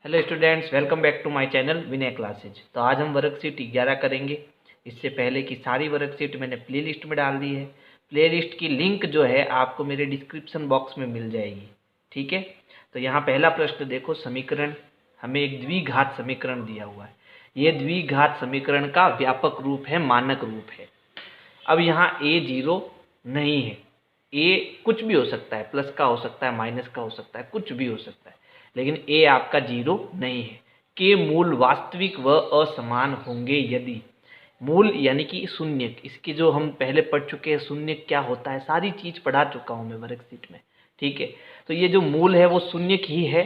Hello students, welcome back to my channel Vinay classes. तो आज हम वर्कशीट 11 करेंगे। इससे पहले की सारी वर्कशीट मैंने प्लेलिस्ट में डाल दी है। प्लेलिस्ट की लिंक जो है आपको मेरे डिस्क्रिप्शन बॉक्स में मिल जाएगी, ठीक है। तो यहाँ पहला प्रश्न देखो, समीकरण हमें एक द्विघात समीकरण दिया हुआ है। ये द्विघात समीकरण का व्यापक रूप है, मानक रूप है। अब यहाँ a 0 नहीं है, a कुछ भी हो सकता है, प्लस का हो सकता है, माइनस का हो सकता है, कुछ भी हो सकता है, लेकिन a आपका 0 नहीं है। के मूल वास्तविक व असमान होंगे यदि मूल यानी कि शून्य, इसकी जो हम पहले पढ़ चुके हैं शून्य क्या होता है, सारी चीज पढ़ा चुका हूं मैं वर्कशीट में, ठीक है। तो ये जो मूल है वो शून्य ही है।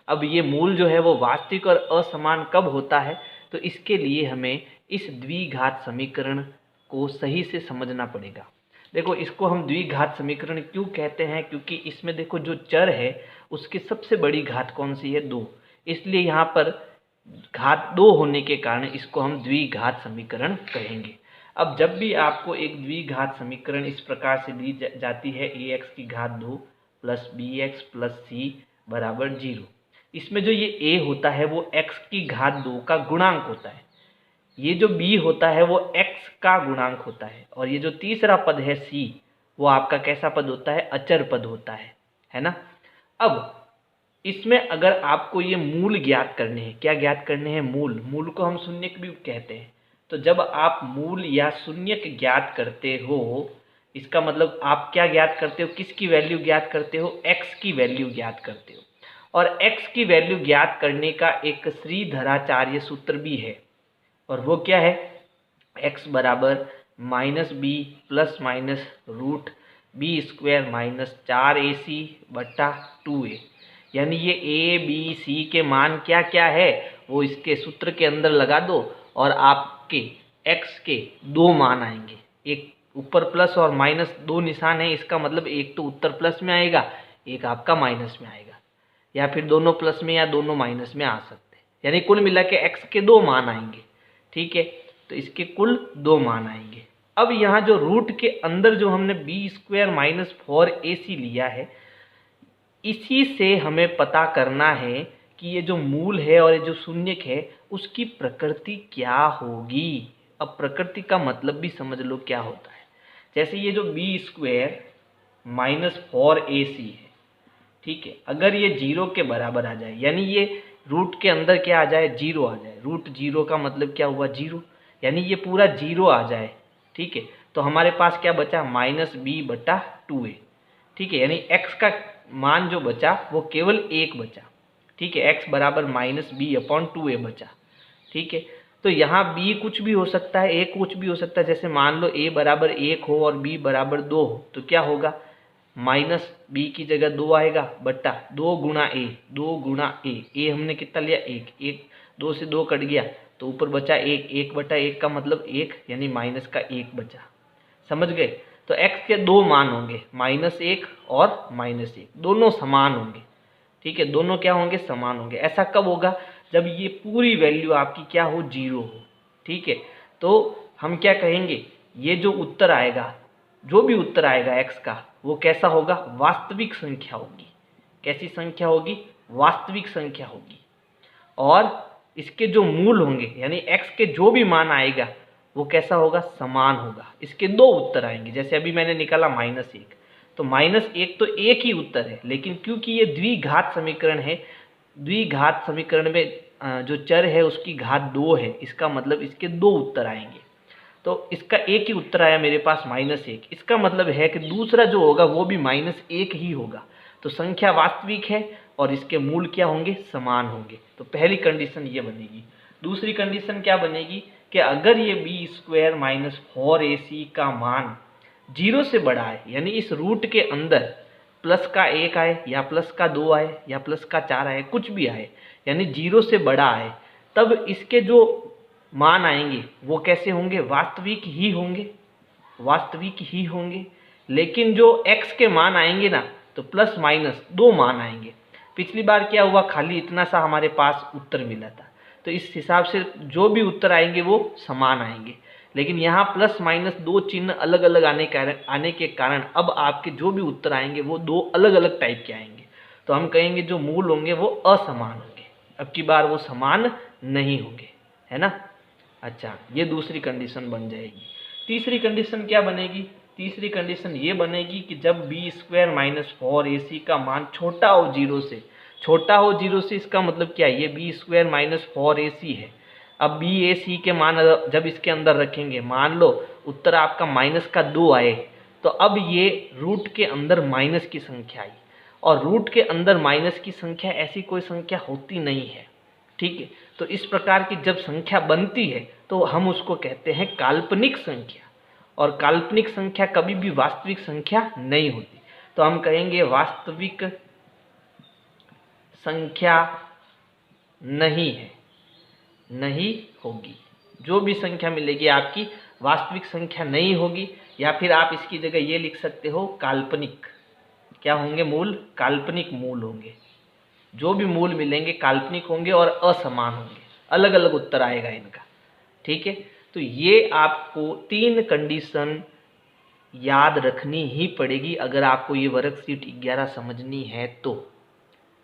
अब ये मूल जो है वो वास्तविक और असमान कब होता है, तो इसके लिए हमें इस द्विघात समीकरण को सही से समझना पड़ेगा। देखो, इसको हम द्विघात समीकरण क्यों कहते हैं, क्योंकि इसमें देखो जो चर है उसकी सबसे बड़ी घात कौन सी है, 2। इसलिए यहाँ पर घात 2 होने के कारण इसको हम द्विघात समीकरण कहेंगे। अब जब भी आपको एक द्विघात समीकरण इस प्रकार से दी जाती है, ax की घात 2 प्लस bx प्लस c बराबर 0, इसमें जो ये a होता है वो x की घात 2 का गुणांक होता है, ये जो b होता है वो x का गुणांक होता है, और ये जो तीसरा पद है c वो आपका कैसा पद होता है, अचर पद होता है ना। अब इसमें अगर आपको ये मूल ज्ञात करने हैं, क्या ज्ञात करने हैं, मूल को हम शून्यक भी कहते हैं। तो जब आप मूल या शून्यक ज्ञात करते हो, इसका मतलब आप क्या ज्ञात करते हो, किसकी वैल्यू ज्ञात करते हो, x की वैल्यू ज्ञात करते हो। और x की वैल्यू ज्ञात करने का एक श्रीधराचार्य सूत्र भी है, और वो क्या है, x बराबर minus B plus minus root B square minus 4ac बटा 2a। यानी ये a b c के मान क्या क्या है वो इसके सूत्र के अंदर लगा दो, और आपके x के 2 मान आएंगे। एक ऊपर प्लस और माइनस 2 निशान है, इसका मतलब एक तो उत्तर प्लस में आएगा, एक आपका माइनस में आएगा, या फिर दोनों प्लस में या दोनों माइनस में आ सकते हैं। यानी कुल मिला के x के 2 मान आएंगे, ठीक है। तो इसके कुल 2 मान आएंगे। अब यहाँ जो रूट के अंदर जो हमने बी स्क्वायर माइनस 4ac लिया है, इसी से हमें पता करना है कि ये जो मूल है और ये जो शून्यक है उसकी प्रकृति क्या होगी। अब प्रकृति का मतलब भी समझ लो क्या होता है। जैसे ये जो बी स्क्वायर माइनस 4ac है, ठीक है, अगर ये 0 के बराबर आ जाए, यानी ये रूट के अंदर क्या आ जाए, 0 आ जाए। रूट 0 का मतलब क्या हुआ, 0, यानी ये पूरा 0 आ जाए, ठीक है। तो हमारे पास क्या बचा, माइनस बी बटा 2a, ठीक है। यानी x का मान जो बचा वो केवल 1 बचा, ठीक है। x बराबर माइनस बी अपॉन 2a बचा, ठीक है। तो यहाँ b कुछ भी हो सकता है, a कुछ भी हो सकता है। जैसे मान लो a बराबर 1 हो और b बराबर 2 हो, तो क्या होगा, माइनस बी की जगह 2 आएगा बटा 2 गुणा a, 2 गुणा a हमने कितना लिया, 1, 2 से 2 कट गया तो ऊपर बचा 1 बटा 1 का मतलब 1, यानी माइनस का 1 बचा। समझ गए। तो x के 2 मान होंगे, -1 और -1, दोनों समान होंगे, ठीक है। दोनों क्या होंगे, समान होंगे। ऐसा कब होगा, जब ये पूरी वैल्यू आपकी क्या हो, 0 हो, ठीक है। तो हम क्या कहेंगे, ये जो उत्तर आएगा, जो भी उत्तर आएगा x का, वो कैसा होगा, वास्तविक संख्या होगी। कैसी संख्या होगी, वास्तविक संख्या होगी। और इसके जो मूल होंगे, यानी x के जो भी मान आएगा वो कैसा होगा, समान होगा। इसके 2 उत्तर आएंगे। जैसे अभी मैंने निकाला -1, तो -1 तो एक ही उत्तर है, लेकिन क्योंकि ये द्विघात समीकरण है, द्विघात समीकरण में जो चर है उसकी घात 2 है, इसका मतलब इसके 2 उत्तर आएंगे। तो इसका एक ही उत्तर आया मेरे पास -1, इसका मतलब है कि दूसरा जो होगा वो भी -1 ही होगा। तो संख्या वास्तविक है और इसके मूल क्या होंगे, समान होंगे। तो पहली कंडीशन ये बनेगी। दूसरी कंडीशन क्या बनेगी कि अगर ये बी स्क्वायर माइनस 4ac का मान 0 से बड़ा है, यानी इस रूट के अंदर प्लस का 1 आए या प्लस का 2 आए या प्लस का 4 आए, कुछ भी आए, यानी 0 से बड़ा आए, तब इसके जो मान आएंगे वो कैसे होंगे, वास्तविक ही होंगे, वास्तविक ही होंगे। लेकिन जो x के मान आएंगे ना, तो प्लस माइनस 2 मान आएंगे। पिछली बार क्या हुआ, खाली इतना सा हमारे पास उत्तर मिला था, तो इस हिसाब से जो भी उत्तर आएंगे वो समान आएंगे। लेकिन यहाँ प्लस माइनस 2 चिन्ह अलग अलग आने के कारण अब आपके जो भी उत्तर आएंगे वो 2 अलग अलग टाइप के आएंगे। तो हम कहेंगे जो मूल होंगे वो असमान होंगे। अब की बार वो समान नहीं होंगे, है ना। अच्छा, ये दूसरी कंडीशन बन जाएगी। तीसरी कंडीशन क्या बनेगी? तीसरी कंडीशन ये बनेगी कि जब बी स्क्वायर माइनस 4ac का मान छोटा हो 0 से, छोटा हो 0 से इसका मतलब क्या है? ये बी स्क्वायर माइनस 4ac है। अब बी ए सी के मान जब इसके अंदर रखेंगे, मान लो उत्तर आपका -2 आए, तो अब ये रूट के अंदर माइनस की संख्या आई, और रूट के अंदर माइनस की संख्या ऐसी कोई संख्या होती नहीं है, ठीक है। तो इस प्रकार की जब संख्या बनती है तो हम उसको कहते हैं काल्पनिक संख्या, और काल्पनिक संख्या कभी भी वास्तविक संख्या नहीं होती। तो हम कहेंगे वास्तविक संख्या नहीं है, नहीं होगी। जो भी संख्या मिलेगी आपकी वास्तविक संख्या नहीं होगी, या फिर आप इसकी जगह ये लिख सकते हो काल्पनिक। क्या होंगे मूल? काल्पनिक मूल होंगे। जो भी मूल मिलेंगे काल्पनिक होंगे और असमान होंगे, अलग अलग उत्तर आएगा इनका, ठीक है। तो ये आपको 3 कंडीशन याद रखनी ही पड़ेगी अगर आपको ये वर्कशीट 11 समझनी है तो,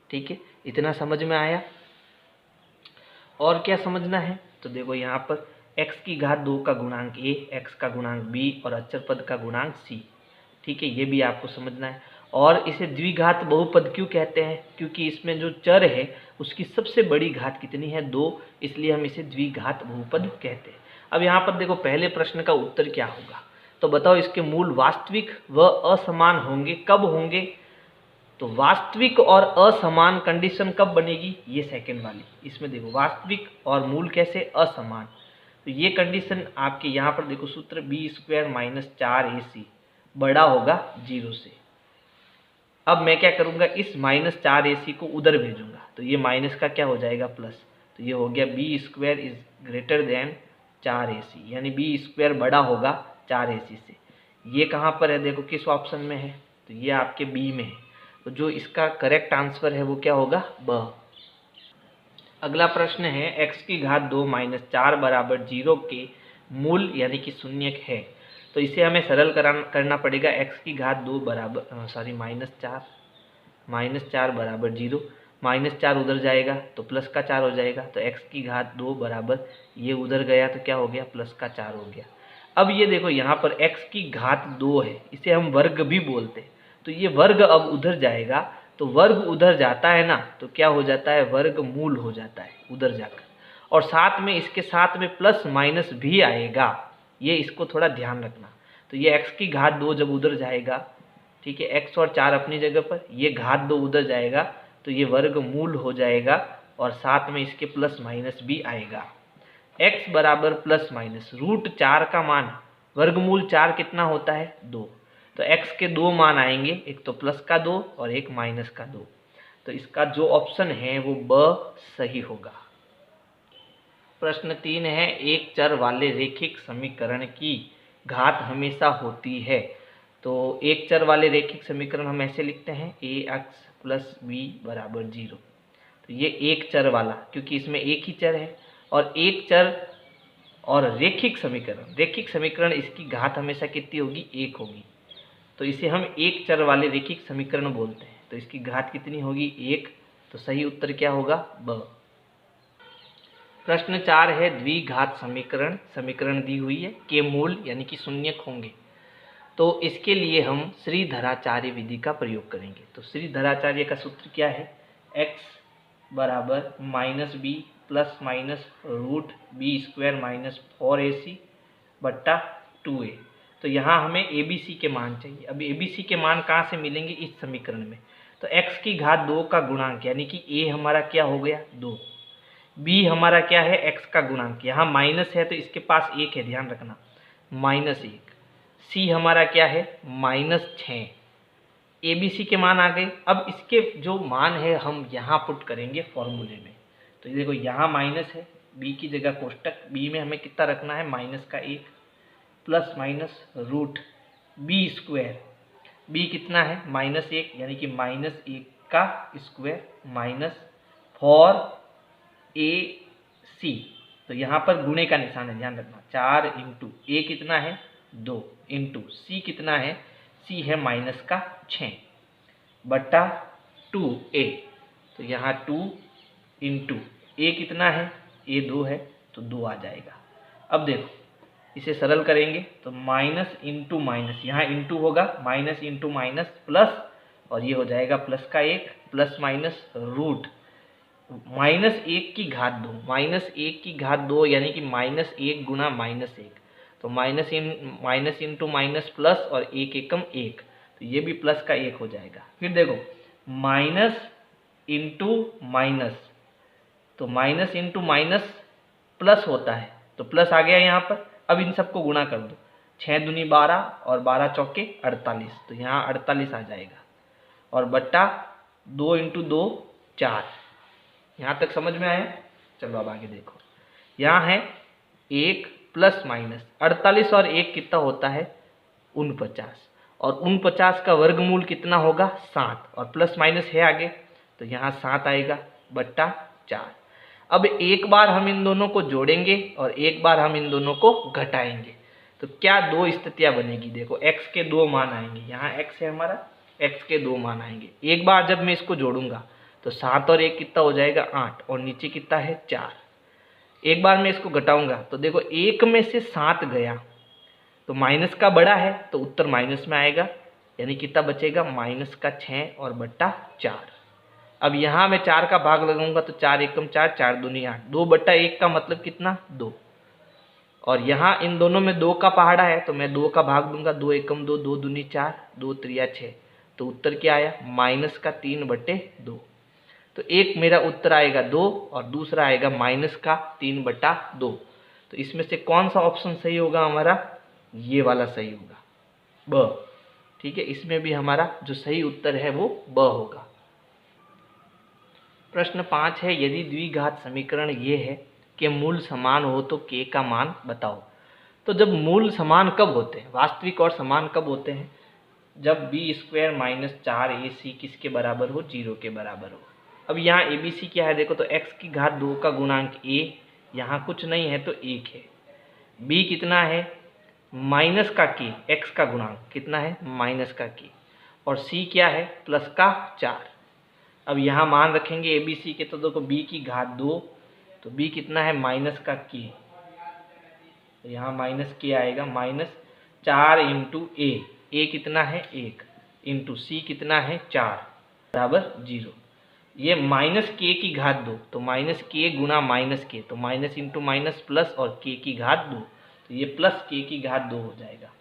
ठीक है। इतना समझ में आया? और क्या समझना है? तो देखो यहाँ पर x की घात 2 का गुणांक a, x का गुणांक b और अचर पद का गुणांक c, ठीक है, ये भी आपको समझना है। और इसे द्विघात बहुपद क्यों कहते हैं? क्योंकि इसमें जो चर है उसकी सबसे बड़ी घात कितनी है? 2, इसलिए हम इसे द्विघात बहुपद कहते हैं। अब यहाँ पर देखो पहले प्रश्न का उत्तर क्या होगा, तो बताओ इसके मूल वास्तविक व असमान होंगे। कब होंगे? तो वास्तविक और असमान कंडीशन कब बनेगी? ये सेकंड वाली। इसमें देखो वास्तविक और मूल कैसे? असमान। तो ये कंडीशन आपके यहाँ पर देखो सूत्र बी स्क्वायर माइनस 4ac बड़ा होगा 0 से। अब मैं क्या करूँगा, इस -4ac को उधर भेजूंगा, तो ये माइनस का क्या हो जाएगा? प्लस। तो ये हो गया B square is greater than 4ac, यानी बी स्क्वायर बड़ा होगा 4ac से। ये कहाँ पर है? देखो किस ऑप्शन में है? तो ये आपके बी में है। तो जो इसका करेक्ट आंसर है वो क्या होगा? ब। अगला प्रश्न है x की घात 2 माइनस 4 बराबर 0 के मूल यानी कि शून्यक है। तो इसे हमें सरल करना पड़ेगा। x की घात 2 बराबर -4 बराबर 0, -4 उधर जाएगा तो प्लस का 4 हो जाएगा। तो x की घात 2 बराबर, ये उधर गया तो क्या हो गया? प्लस का 4 हो गया। अब ये देखो यहाँ पर x की घात 2 है, इसे हम वर्ग भी बोलते हैं। तो ये वर्ग अब उधर जाएगा, तो वर्ग उधर जाता है ना, तो क्या हो जाता है? वर्ग मूल हो जाता है उधर जाकर, और साथ में इसके साथ में प्लस माइनस भी आएगा, ये इसको थोड़ा ध्यान रखना। तो ये x की घात 2 जब उधर जाएगा, ठीक है, x और 4 अपनी जगह पर, ये घात 2 उधर जाएगा तो ये वर्ग मूल हो जाएगा, और साथ में इसके प्लस माइनस भी आएगा। x बराबर प्लस माइनस √4 का मान, वर्गमूल 4 कितना होता है? 2। तो x के 2 मान आएंगे, एक तो प्लस का 2 और एक माइनस का 2। तो इसका जो ऑप्शन है वो ब सही होगा। प्रश्न 3 है, एक चर वाले रेखिक समीकरण की घात हमेशा होती है। तो एक चर वाले रेखिक समीकरण हम ऐसे लिखते हैं ax + b बराबर 0। तो ये एक चर वाला, क्योंकि इसमें एक ही चर है, और एक चर और रेखिक समीकरण इसकी घात हमेशा कितनी होगी? 1 होगी। तो इसे हम एक चर वाले रेखिक समीकरण बोलते हैं। तो इसकी घात कितनी होगी? 1। तो सही उत्तर क्या होगा? ब। प्रश्न 4 है, द्विघात समीकरण दी हुई है के मूल यानी कि शून्यक होंगे। तो इसके लिए हम श्रीधराचार्य विधि का प्रयोग करेंगे। तो श्रीधराचार्य का सूत्र क्या है? x बराबर -b plus minus √b² -4ac बट्टा 2a। तो यहाँ हमें abc के मान चाहिए। अब abc के मान कहाँ से मिलेंगे? इस समीकरण में। तो x की घात 2 का गुणांक यानी कि a हमारा क्या हो गया? 2, b हमारा क्या है? x का गुणांक, यहाँ माइनस है तो इसके पास 1 है, ध्यान रखना, -1। c हमारा क्या है? -6। abc के मान आ गए। अब इसके जो मान है हम यहाँ पुट करेंगे फॉर्मूले में। तो ये देखो यहाँ माइनस है, b की जगह कोष्टक, b में हमें कितना रखना है? -1 प्लस माइनस √b², b कितना है? -1, यानी कि -1 का स्क्वायर माइनस 4ac। तो यहाँ पर गुणे का निशान है, ध्यान रखना, 4 इंटू a कितना है? 2 इंटू c कितना है? c है -6 बट्टा 2a। तो यहाँ 2 इंटू ए कितना है, ए 2 है तो 2 आ जाएगा। अब देखो इसे सरल करेंगे तो माइनस इंटू माइनस, यहाँ इंटू होगा, माइनस इंटू माइनस प्लस, और ये हो जाएगा प्लस का 1 प्लस माइनस रूट -1 की घात 2, -1 की घात 2 यानी कि -1 गुना -1, तो माइनस इंटू माइनस प्लस और 1 एकम 1, तो ये भी प्लस का 1 हो जाएगा। फिर देखो माइनस इंटू माइनस, तो माइनस इंटू माइनस प्लस होता है तो प्लस आ गया यहाँ पर। अब इन सबको गुणा कर दो, 6 दूनी 12 और 12 चौके 48, तो यहाँ 48 आ जाएगा, और बट्टा 2 इंटू 2 4। यहाँ तक समझ में आया? चलो अब आगे देखो, यहाँ है 1 प्लस माइनस 48 और 1 कितना होता है 49, और 49 का वर्गमूल कितना होगा 7, और प्लस माइनस है आगे तो यहाँ 7 आएगा बट्टा 4। अब एक बार हम इन दोनों को जोड़ेंगे और एक बार हम इन दोनों को घटाएंगे, तो क्या दो स्थितियां बनेगी। देखो x के 2 मान आएंगे, यहाँ x है हमारा, x के 2 मान आएंगे। एक बार जब मैं इसको जोड़ूंगा तो 7 और 1 कितना हो जाएगा 8, और नीचे कितना है 4। एक बार मैं इसको घटाऊंगा तो देखो 1 में से 7 गया तो माइनस का बड़ा है तो उत्तर माइनस में आएगा, यानी कितना बचेगा माइनस का 6 और बट्टा 4। अब यहाँ मैं 4 का भाग लगाऊंगा तो 4 एकम 4, 4 दूनी 8, 2 बट्टा 1 का मतलब कितना 2, और यहाँ इन दोनों में 2 का पहाड़ा है तो मैं 2 का भाग दूंगा, 2 एकम 2, 2 दूनी 4, 2 त्रिया 6, तो उत्तर क्या आया माइनस का 3/2। तो एक मेरा उत्तर आएगा 2 और दूसरा आएगा माइनस का 3/2। तो इसमें से कौन सा ऑप्शन सही होगा हमारा, ये वाला सही होगा, ब। ठीक है, इसमें भी हमारा जो सही उत्तर है वो ब होगा। प्रश्न 5 है, यदि द्विघात समीकरण ये है कि मूल समान हो तो k का मान बताओ। तो जब मूल समान कब होते हैं, वास्तविक और समान कब होते हैं, जब b² - 4ac किसके बराबर हो, 0 के बराबर हो। अब यहाँ abc क्या है, देखो तो x की घात 2 का गुणांक a, यहाँ कुछ नहीं है तो 1 है। b कितना है माइनस का k, x का गुणांक कितना है माइनस का k, और c क्या है प्लस का 4। अब यहाँ मान रखेंगे abc के, तो देखो b की घात 2, तो b कितना है माइनस का k, तो यहाँ माइनस k आएगा, -4 इंटू a कितना है 1, इंटू c कितना है 4 बराबर 0। ये माइनस k की घात 2, तो माइनस k गुना माइनस k, तो माइनस इंटू माइनस प्लस और k की घात 2, तो ये प्लस k की घात 2 हो जाएगा।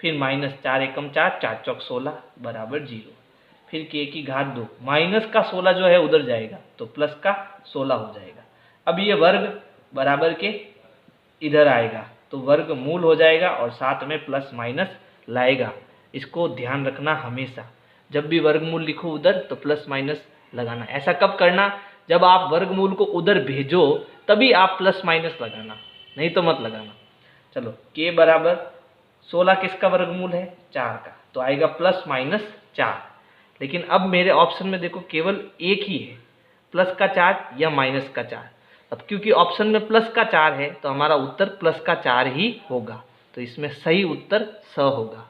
फिर -4 एकम 4, 4 चौक 16 बराबर 0। फिर k की घात 2, माइनस का 16 जो है उधर जाएगा तो प्लस का 16 हो जाएगा। अब ये वर्ग बराबर के इधर आएगा तो वर्ग मूल हो जाएगा और साथ में प्लस माइनस लाएगा। इसको ध्यान रखना हमेशा, जब भी वर्गमूल लिखो उधर तो प्लस माइनस लगाना। ऐसा कब करना, जब आप वर्गमूल को उधर भेजो तभी आप प्लस माइनस लगाना, नहीं तो मत लगाना। चलो k बराबर 16 किसका वर्गमूल है 4 का, तो आएगा प्लस माइनस 4। लेकिन अब मेरे ऑप्शन में देखो केवल एक ही है, प्लस का 4 या माइनस का 4। अब क्योंकि ऑप्शन में प्लस का 4 है तो हमारा उत्तर प्लस का 4 ही होगा, तो इसमें सही उत्तर स होगा।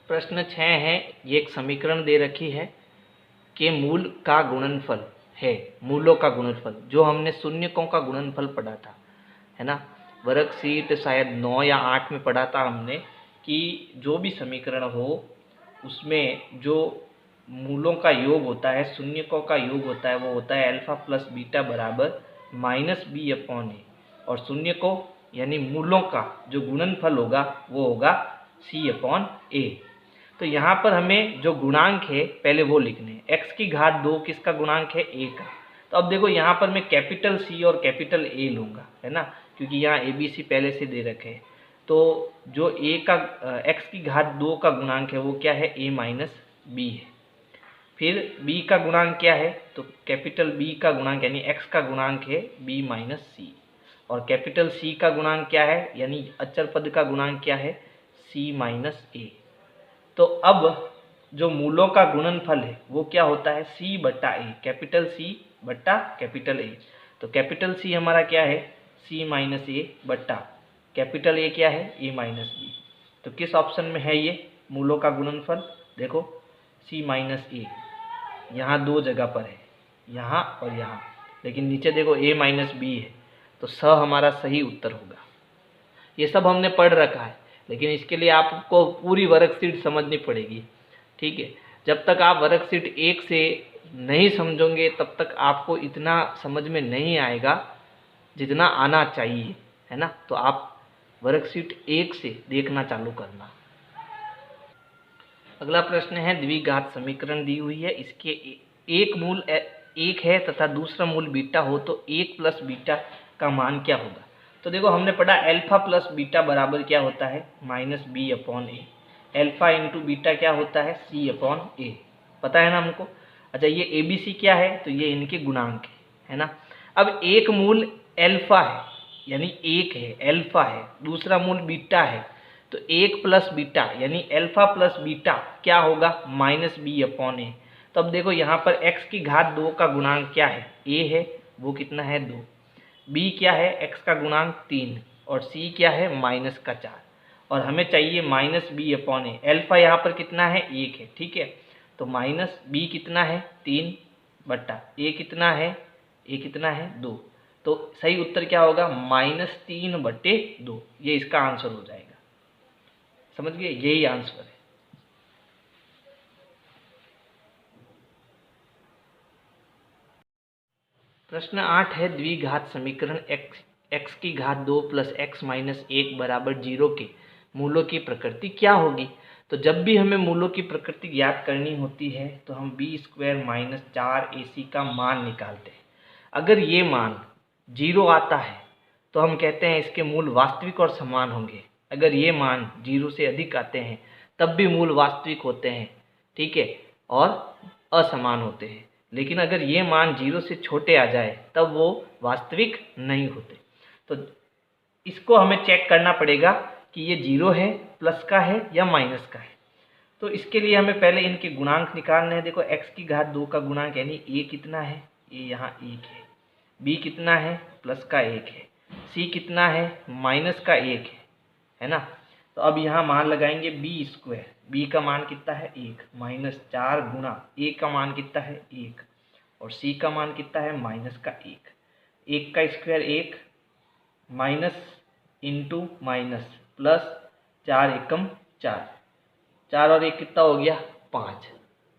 प्रश्न 6 है, ये एक समीकरण दे रखी है कि मूल का गुणनफल है, मूलों का गुणनफल, जो हमने शून्यकों का गुणनफल पढ़ा था, है ना, वर्कशीट शायद 9 या 8 में पढ़ा था हमने, कि जो भी समीकरण हो उसमें जो मूलों का योग होता है, शून्यकों का योग होता है, वो होता है अल्फा प्लस बीटा बराबर -b/a, और शून्यकों यानी मूलों का जो गुणनफल होगा वो होगा c/a। तो यहाँ पर हमें जो गुणांक है पहले वो लिखने हैं। x की घात 2 किसका गुणांक है a का, तो अब देखो यहाँ पर मैं कैपिटल C और कैपिटल A लूँगा, है ना, क्योंकि यहाँ ABC पहले से दे रखे हैं। तो जो a का x की घात 2 का गुणांक है वो क्या है a माइनस b है। फिर b का गुणांक क्या है, तो कैपिटल B का गुणांक यानी x का गुणांक है b माइनस c, और कैपिटल C का गुणांक क्या है यानी अचर पद का गुणांक क्या है c माइनस a। तो अब जो मूलों का गुणनफल है वो क्या होता है c/a, कैपिटल C बट्टा कैपिटल A। तो कैपिटल C हमारा क्या है c माइनस a बट्टा कैपिटल A क्या है a माइनस b। तो किस ऑप्शन में है ये मूलों का गुणनफल, देखो c माइनस a यहाँ दो जगह पर है, यहाँ और यहाँ, लेकिन नीचे देखो a माइनस बी है, तो स हमारा सही उत्तर होगा। ये सब हमने पढ़ रखा है, लेकिन इसके लिए आपको पूरी वर्कशीट समझनी पड़ेगी, ठीक है। जब तक आप वर्कशीट 1 से नहीं समझोगे तब तक आपको इतना समझ में नहीं आएगा जितना आना चाहिए, है ना। तो आप वर्कशीट 1 से देखना चालू करना। अगला प्रश्न है, द्विघात समीकरण दी हुई है, इसके एक मूल 1 है तथा दूसरा मूल बीटा हो तो 1 प्लस बीटा का मान क्या होगा। तो देखो हमने पढ़ा अल्फा प्लस बीटा बराबर क्या होता है, माइनस बी अपॉन ए। अल्फा इंटू बीटा क्या होता है, सी अपॉन ए, पता है ना हमको। अच्छा, ये ए बी सी क्या है, तो ये इनके गुणांक है ना। अब एक मूल अल्फा है यानी 1 है, अल्फा है, दूसरा मूल बीटा है, तो 1 प्लस बीटा यानी अल्फा प्लस बीटा क्या होगा, माइनस बी अपॉन ए। तो अब देखो यहाँ पर x की घात 2 का गुणांक क्या है, a है, वो कितना है 2, b क्या है x का गुणांक 3, और c क्या है माइनस का 4, और हमें चाहिए माइनस बी अपॉन ए। अल्फा यहाँ पर कितना है 1 है, ठीक है। तो माइनस बी कितना है 3 बट्टा ए कितना है, ए कितना है 2। तो सही उत्तर क्या होगा, -3/2। ये इसका आंसर हो जाएगा, समझ गए, यही आंसर है। प्रश्न 8 है, द्विघात समीकरण x की घात 2 प्लस एक्स माइनस 1 बराबर 0 के मूलों की प्रकृति क्या होगी। तो जब भी हमें मूलों की प्रकृति ज्ञात करनी होती है तो हम बी स्क्वायर माइनस 4ac का मान निकालते हैं। अगर ये मान 0 आता है तो हम कहते हैं इसके मूल वास्तविक और समान होंगे। अगर ये मान 0 से अधिक आते हैं तब भी मूल वास्तविक होते हैं, ठीक है, और असमान होते हैं। लेकिन अगर ये मान 0 से छोटे आ जाए तब वो वास्तविक नहीं होते। तो इसको हमें चेक करना पड़ेगा कि ये 0 है, प्लस का है या माइनस का है। तो इसके लिए हमें पहले इनके गुणांक निकालने हैं। देखो x की घात 2 का गुणांक यानी a कितना है, ये यहाँ 1 है, b कितना है प्लस का 1 है, c कितना है माइनस का 1 है ना। तो अब यहाँ मान लगाएंगे बी स्क्वायर, बी का मान कितना है 1 माइनस 4 गुणा ए का मान कितना है 1 और सी का मान कितना है माइनस का 1। 1 का square 1 minus into minus plus 4 एकम 4, 4 और 1 कितना हो गया 5,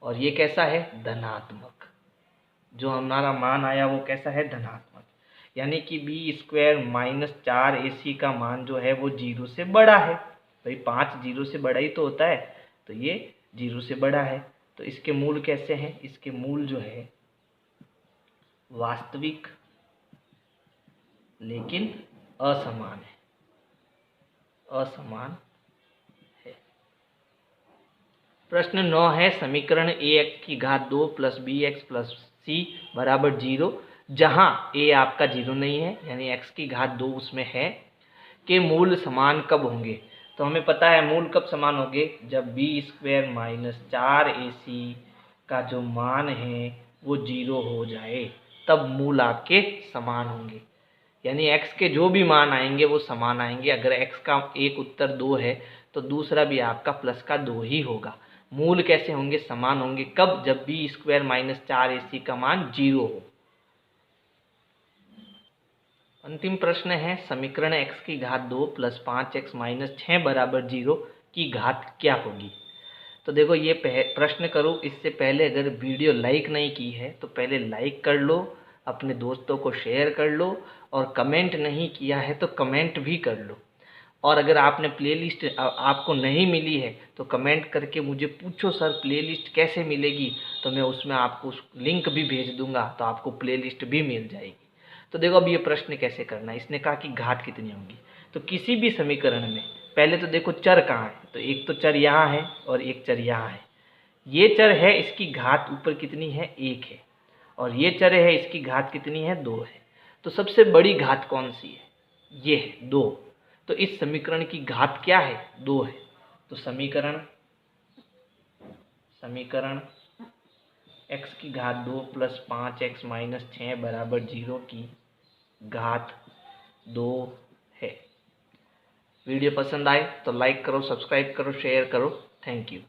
और ये कैसा है धनात्मक। जो हमारा मान आया वो कैसा है धनात्मक, यानी कि बी स्क्वायर माइनस 4ac का मान जो है वो 0 से बड़ा है। भाई 5 0 से बड़ा ही तो होता है, तो ये 0 से बड़ा है। तो इसके मूल कैसे हैं, इसके मूल जो है वास्तविक लेकिन असमान है, असमान है। प्रश्न 9 है, समीकरण ax की घात 2 प्लस bx प्लस c बराबर 0 जहां a आपका 0 नहीं है यानी x की घात 2 उसमें है के मूल समान कब होंगे। तो हमें पता है मूल कब समान होंगे, जब बी स्क्वायर माइनस 4ac का जो मान है वो 0 हो जाए, तब मूल आपके समान होंगे। यानी x के जो भी मान आएंगे वो समान आएंगे। अगर x का एक उत्तर 2 है तो दूसरा भी आपका प्लस का 2 ही होगा। मूल कैसे होंगे, समान होंगे, कब, जब बी स्क्वायर माइनस 4ac का मान 0 हो। अंतिम प्रश्न है, समीकरण x की घात 2 प्लस 5x माइनस 6 बराबर 0 की घात क्या होगी। तो देखो ये प्रश्न करूँ इससे पहले अगर वीडियो लाइक नहीं की है तो पहले लाइक कर लो, अपने दोस्तों को शेयर कर लो, और कमेंट नहीं किया है तो कमेंट भी कर लो। और अगर आपने प्लेलिस्ट आपको नहीं मिली है तो कमेंट करके मुझे पूछो सर प्लेलिस्ट कैसे मिलेगी, तो मैं उसमें आपको लिंक भी भेज दूंगा, तो आपको प्लेलिस्ट भी मिल जाएगी। तो देखो अब ये प्रश्न कैसे करना है। इसने कहा कि घात कितनी होगी, तो किसी भी समीकरण में पहले तो देखो चर कहाँ है, तो एक तो चर यहाँ है और एक चर यहाँ है। ये चर है, इसकी घात ऊपर कितनी है 1 है, और ये चर है इसकी घात कितनी है 2 है। तो सबसे बड़ी घात कौन सी है, ये है 2। तो इस समीकरण की घात क्या है 2 है। तो समीकरण x की घात 2 प्लस 5x माइनस 6 बराबर 0 की घात 2 है। वीडियो पसंद आए तो लाइक करो, सब्सक्राइब करो, शेयर करो। Thank you.